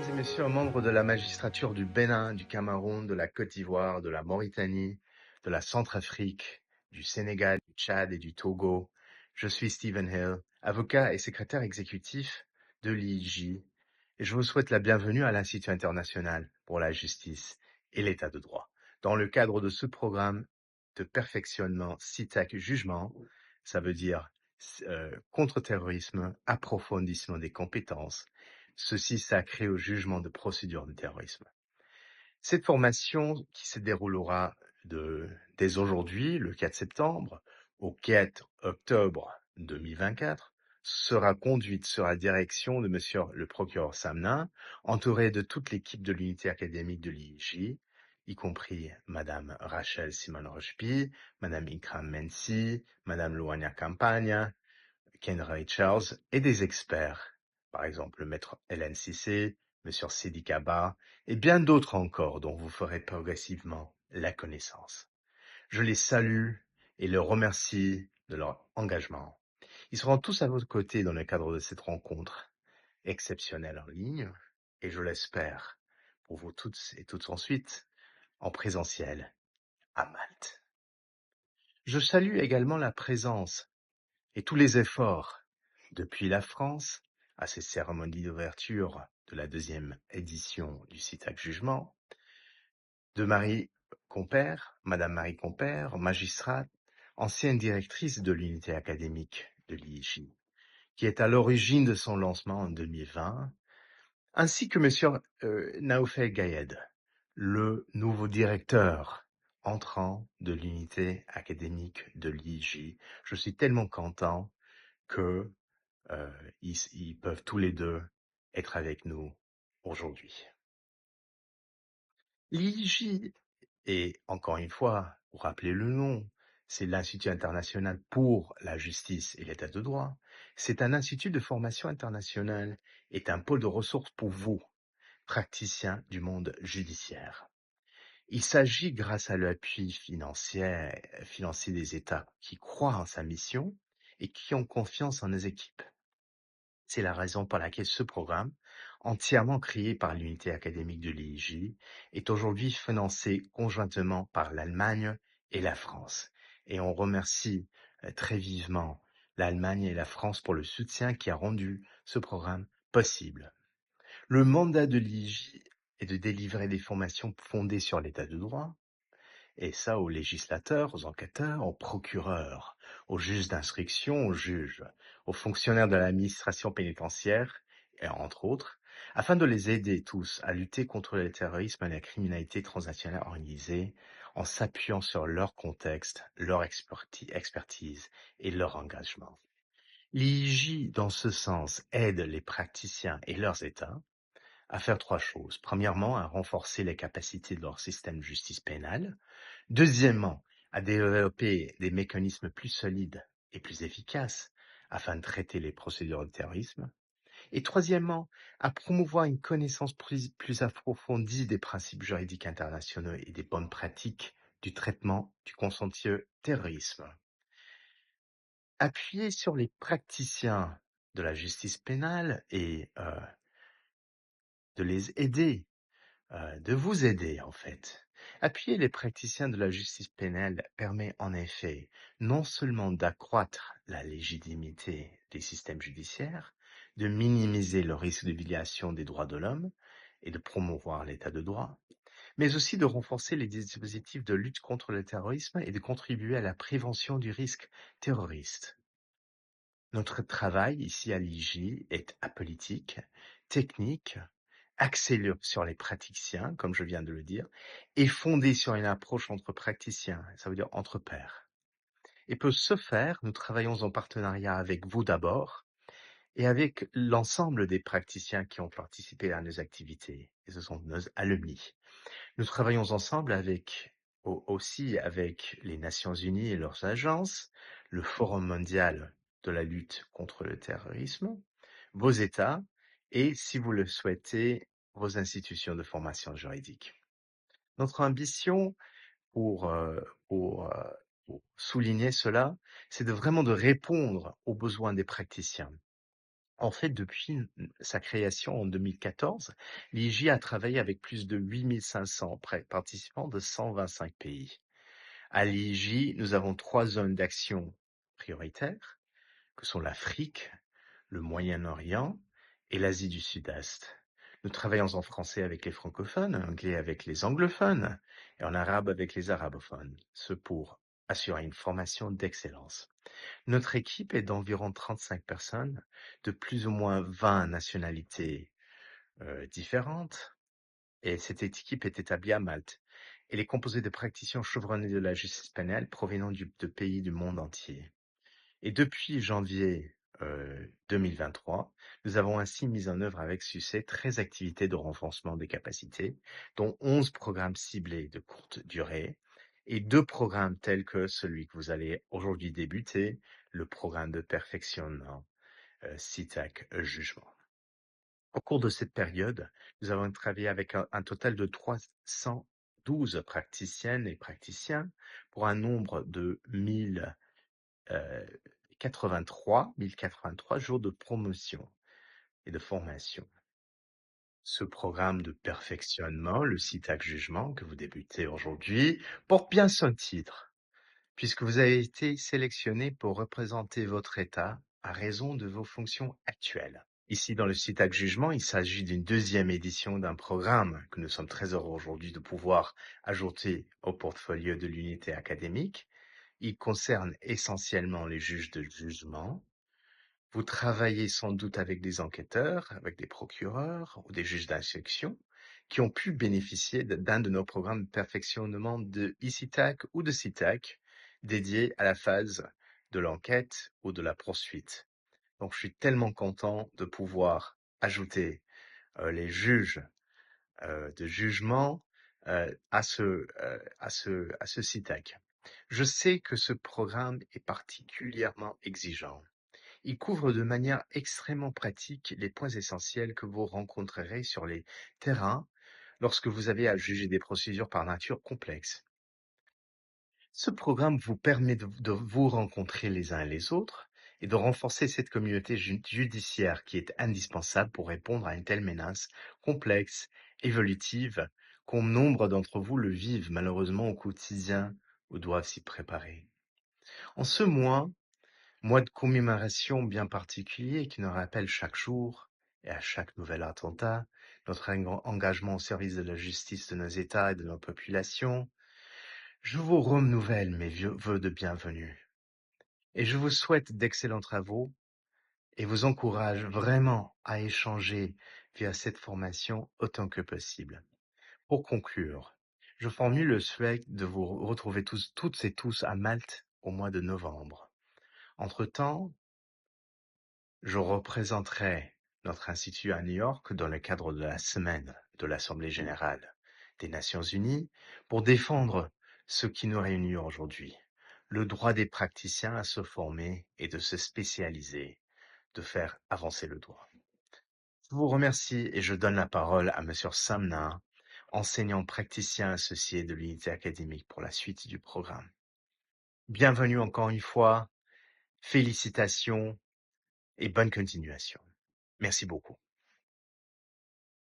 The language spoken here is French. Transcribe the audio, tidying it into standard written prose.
Mesdames et messieurs, membres de la magistrature du Bénin, du Cameroun, de la Côte d'Ivoire, de la Mauritanie, de la Centrafrique, du Sénégal, du Tchad et du Togo, je suis Stephen Hill, avocat et secrétaire exécutif de l'IIJ, et je vous souhaite la bienvenue à l'Institut international pour la justice et l'état de droit. Dans le cadre de ce programme de perfectionnement CITAC jugement, ça veut dire contre-terrorisme, approfondissement des compétences, ceci sacré au jugement de procédure de terrorisme. Cette formation qui se déroulera dès aujourd'hui, le 4 septembre, au 4 octobre 2024, sera conduite sur la direction de Monsieur le procureur Samnin, entouré de toute l'équipe de l'unité académique de l'IIJ, y compris Madame Rachel Simon-Rochpi, Madame Ikram Mensi, Madame Luania Campagna, Ken Richards et des experts, par exemple le maître Hélène Cissé, Monsieur Sidi Kaba et bien d'autres encore dont vous ferez progressivement la connaissance. Je les salue et leur remercie de leur engagement. Ils seront tous à votre côté dans le cadre de cette rencontre exceptionnelle en ligne et je l'espère pour vous toutes et toutes ensuite en présentiel à Malte. Je salue également la présence et tous les efforts depuis la France à ces cérémonies d'ouverture de la deuxième édition du CITAC Jugement, de Marie Compère, Madame Marie Compère, magistrate, ancienne directrice de l'unité académique de l'IIJ, qui est à l'origine de son lancement en 2020, ainsi que Monsieur Naoufel Gayed, le nouveau directeur entrant de l'unité académique de l'IIJ. Je suis tellement content que ils peuvent tous les deux être avec nous aujourd'hui. L'IJ est, encore une fois, pour rappeler le nom, c'est l'Institut international pour la justice et l'état de droit. C'est un institut de formation internationale, est un pôle de ressources pour vous, praticiens du monde judiciaire. Il s'agit, grâce à l'appui financier des États qui croient en sa mission et qui ont confiance en nos équipes. C'est la raison pour laquelle ce programme, entièrement créé par l'unité académique de l'IIJ, est aujourd'hui financé conjointement par l'Allemagne et la France. Et on remercie très vivement l'Allemagne et la France pour le soutien qui a rendu ce programme possible. Le mandat de l'IIJ est de délivrer des formations fondées sur l'état de droit, et ça aux législateurs, aux enquêteurs, aux procureurs, aux juges d'instruction, aux juges, aux fonctionnaires de l'administration pénitentiaire, et entre autres, afin de les aider tous à lutter contre le terrorisme et la criminalité transnationale organisée en s'appuyant sur leur contexte, leur expertise et leur engagement. L'IJ, dans ce sens, aide les praticiens et leurs États à faire trois choses. Premièrement, à renforcer les capacités de leur système de justice pénale. Deuxièmement, à développer des mécanismes plus solides et plus efficaces afin de traiter les procédures de terrorisme. Et troisièmement, à promouvoir une connaissance plus approfondie des principes juridiques internationaux et des bonnes pratiques du traitement du contentieux terrorisme. Appuyer sur les praticiens de la justice pénale et de les aider de vous aider en fait. Appuyer les praticiens de la justice pénale permet en effet non seulement d'accroître la légitimité des systèmes judiciaires, de minimiser le risque de violation des droits de l'homme et de promouvoir l'état de droit, mais aussi de renforcer les dispositifs de lutte contre le terrorisme et de contribuer à la prévention du risque terroriste. Notre travail ici à l'IJ est apolitique, technique, axé sur les praticiens, comme je viens de le dire, et fondé sur une approche entre praticiens, ça veut dire entre pairs. Et pour ce faire, nous travaillons en partenariat avec vous d'abord et avec l'ensemble des praticiens qui ont participé à nos activités, et ce sont nos alumni. Nous travaillons ensemble aussi avec les Nations Unies et leurs agences, le Forum mondial de la lutte contre le terrorisme, vos États et, si vous le souhaitez, vos institutions de formation juridique. Notre ambition pour, euh, pour, euh, pour souligner cela, c'est vraiment de répondre aux besoins des praticiens En fait, depuis sa création en 2014, l'IJ a travaillé avec plus de 8 500 participants de 125 pays. À l'IJ, nous avons 3 zones d'action prioritaires, que sont l'Afrique, le Moyen-Orient et l'Asie du Sud-Est. Nous travaillons en français avec les francophones, en anglais avec les anglophones et en arabe avec les arabophones, ce pour assurer une formation d'excellence. Notre équipe est d'environ 35 personnes, de plus ou moins 20 nationalités différentes, et cette équipe est établie à Malte. Elle est composée de praticiens chevronnés de la justice pénale provenant de pays du monde entier. Et depuis janvier 2023, nous avons ainsi mis en œuvre avec succès 13 activités de renforcement des capacités, dont 11 programmes ciblés de courte durée et 2 programmes tels que celui que vous allez aujourd'hui débuter, le programme de perfectionnement CITAC Jugement. Au cours de cette période, nous avons travaillé avec un total de 312 praticiennes et praticiens pour un nombre de 1083 jours de promotion et de formation. Ce programme de perfectionnement, le CITAC Jugement, que vous débutez aujourd'hui, porte bien son titre, puisque vous avez été sélectionné pour représenter votre État à raison de vos fonctions actuelles. Ici, dans le CITAC Jugement, il s'agit d'une deuxième édition d'un programme que nous sommes très heureux aujourd'hui de pouvoir ajouter au portfolio de l'unité académique. Il concerne essentiellement les juges de jugement. Vous travaillez sans doute avec des enquêteurs, avec des procureurs ou des juges d'instruction qui ont pu bénéficier d'un de nos programmes de perfectionnement de ICITAC ou de CITAC dédiés à la phase de l'enquête ou de la poursuite. Donc, je suis tellement content de pouvoir ajouter les juges de jugement à ce CITAC. Je sais que ce programme est particulièrement exigeant. Il couvre de manière extrêmement pratique les points essentiels que vous rencontrerez sur les terrains lorsque vous avez à juger des procédures par nature complexes. Ce programme vous permet de vous rencontrer les uns et les autres et de renforcer cette communauté judiciaire qui est indispensable pour répondre à une telle menace complexe, évolutive, qu'un nombre d'entre vous le vivent malheureusement au quotidien ou doivent s'y préparer. En ce mois de commémoration bien particulier qui nous rappelle chaque jour et à chaque nouvel attentat notre engagement au service de la justice de nos États et de nos populations, je vous renouvelle mes vœux de bienvenue et je vous souhaite d'excellents travaux et vous encourage vraiment à échanger via cette formation autant que possible. Pour conclure, je formule le souhait de vous retrouver toutes et tous à Malte au mois de novembre. Entre-temps, je représenterai notre institut à New York dans le cadre de la semaine de l'Assemblée générale des Nations unies pour défendre ce qui nous réunit aujourd'hui, le droit des praticiens à se former et de se spécialiser, de faire avancer le droit. Je vous remercie et je donne la parole à Monsieur Samna, enseignant praticien associé de l'unité académique pour la suite du programme. Bienvenue encore une fois, félicitations et bonne continuation. Merci beaucoup.